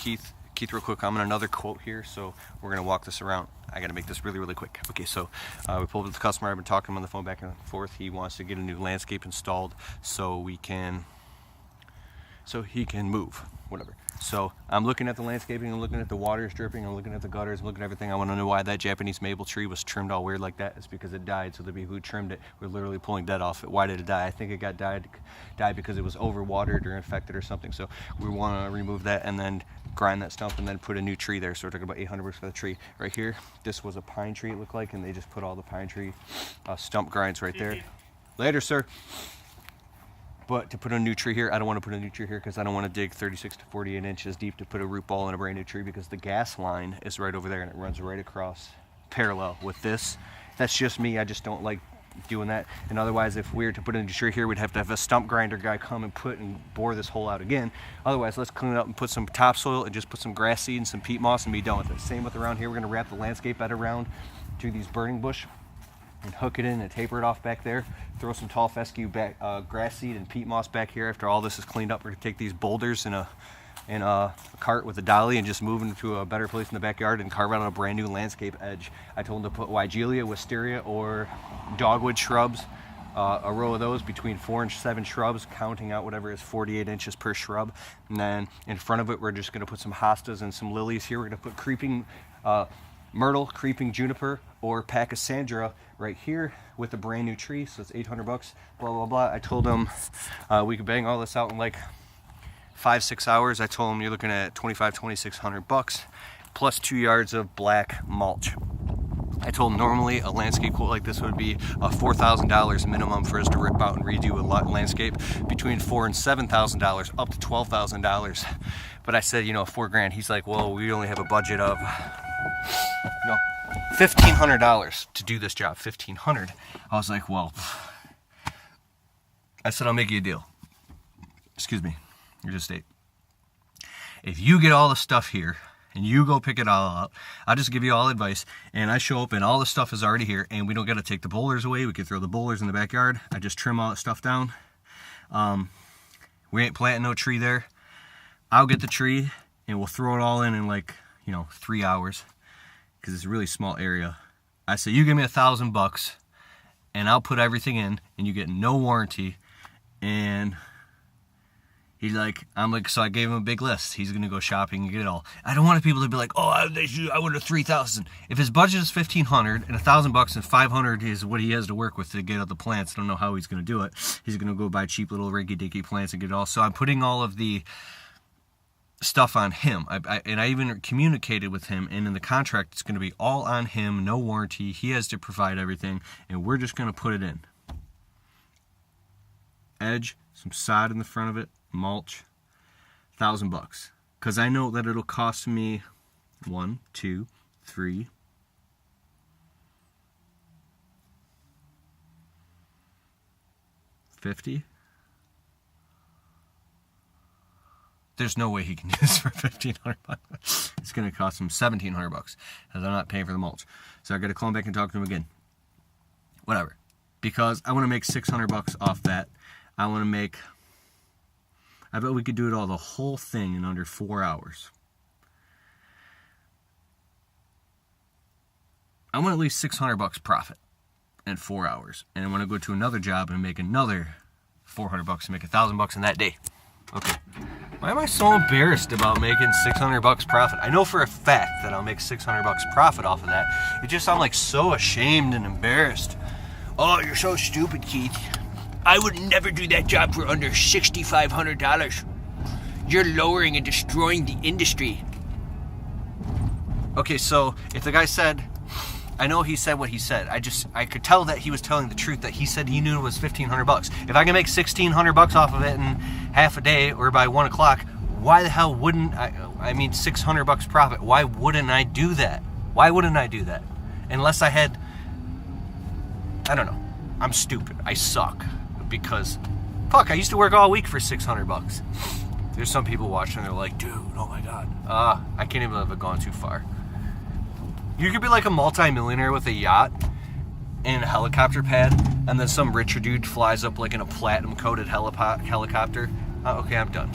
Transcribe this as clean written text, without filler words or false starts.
Keith real quick. I'm in another quote here, so we're gonna walk this around. I gotta make this really quick. Okay, so we pulled up the customer. I've been talking to him on the phone back and forth. He wants to get a new landscape installed so he can move, whatever. So I'm looking at the landscaping, I'm looking at the waters dripping, I'm looking at the gutters, I'm looking at everything. I want to know why that Japanese maple tree was trimmed all weird like that. It's because it died, so the people who trimmed it were literally pulling dead off it. Why did it die? I think it got died because it was overwatered or infected or something. So we want to remove that and then grind that stump and then put a new tree there. So we're talking about $800 for the tree. Right here, this was a pine tree, it looked like, and they just put all the pine tree stump grinds right there. Later, sir. But to put a new tree here, I don't want to put a new tree here because I don't want to dig 36 to 48 inches deep to put a root ball in a brand new tree, because the gas line is right over there and it runs right across parallel with this. That's just me. I just don't like doing that. And otherwise, if we were to put a new tree here, we'd have to have a stump grinder guy come and bore this hole out again. Otherwise, let's clean it up and put some topsoil and just put some grass seed and some peat moss and be done with it. Same with around here. We're going to wrap the landscape bed around to these burning bush and hook it in and taper it off back there. Throw some tall fescue back, grass seed and peat moss back here. After all this is cleaned up, we're gonna take these boulders in a cart with a dolly and just move them to a better place in the backyard and carve out a brand new landscape edge. I told them to put Weigelia, wisteria, or dogwood shrubs, a row of those between 4 and 7 shrubs, counting out whatever is 48 inches per shrub. And then in front of it, we're just gonna put some hostas and some lilies here. We're gonna put creeping myrtle, creeping juniper, or pachysandra right here with a brand new tree. So it's $800, blah blah blah. I told them we could bang all this out in like 5-6 hours. I told them you're looking at $2,600 plus 2 yards of black mulch. I told them normally a landscape quote like this would be $4,000 minimum for us to rip out and redo a landscape, between $4,000 and $7,000 up to $12,000. But I said, you know, $4,000. He's like, well, we only have a budget of $1,500 to do this job. $1,500. I was like, well, I said, I'll make you a deal. Excuse me, you're just state. If you get all the stuff here and you go pick it all up, I'll just give you all advice, and I show up and all the stuff is already here and we don't got to take the boulders away. We can throw the boulders in the backyard. I just trim all that stuff down. We ain't planting no tree there. I'll get the tree and we'll throw it all in like, 3 hours, because it's a really small area. I say, you give me $1,000 and I'll put everything in and you get no warranty. And he's like, so I gave him a big list. He's gonna go shopping and get it all. I don't want people to be like, oh, I would have $3,000. If his budget is $1,500 and $1,000 and $500 is what he has to work with to get out the plants, I don't know how he's gonna do it. He's gonna go buy cheap little rinky-dinky plants and get it all. So I'm putting all of the stuff on him. And I even communicated with him, and in the contract it's going to be all on him, no warranty. He has to provide everything, and we're just going to put it in. Edge, some sod in the front of it, mulch, $1,000. Because I know that it'll cost me 1, 2, 3, $50. There's no way he can do this for $1,500. It's going to cost him $1,700 because I'm not paying for the mulch. So I got to call him back and talk to him again. Whatever. Because I want to make $600 off that. I bet we could do it all, the whole thing, in under 4 hours. I want at least $600 profit in 4 hours. And I want to go to another job and make another $400 and make $1,000 in that day. Okay. Why am I so embarrassed about making $600 profit? I know for a fact that I'll make $600 profit off of that. It just, I'm like so ashamed and embarrassed. Oh, you're so stupid, Keith. I would never do that job for under $6,500. You're lowering and destroying the industry. Okay, so if the guy said, I know he said what he said. I could tell that he was telling the truth, that he said he knew it was $1,500. If I can make $1,600 off of it in half a day or by 1 o'clock, why the hell wouldn't I mean, $600 profit. Why wouldn't I do that? Why wouldn't I do that? Unless I had, I don't know. I'm stupid. I suck. Because, fuck, I used to work all week for $600. There's some people watching, they're like, dude, oh my God. I can't even have gone too far. You could be like a multi-millionaire with a yacht and a helicopter pad, and then some richer dude flies up like in a platinum-coated helicopter. Okay, I'm done.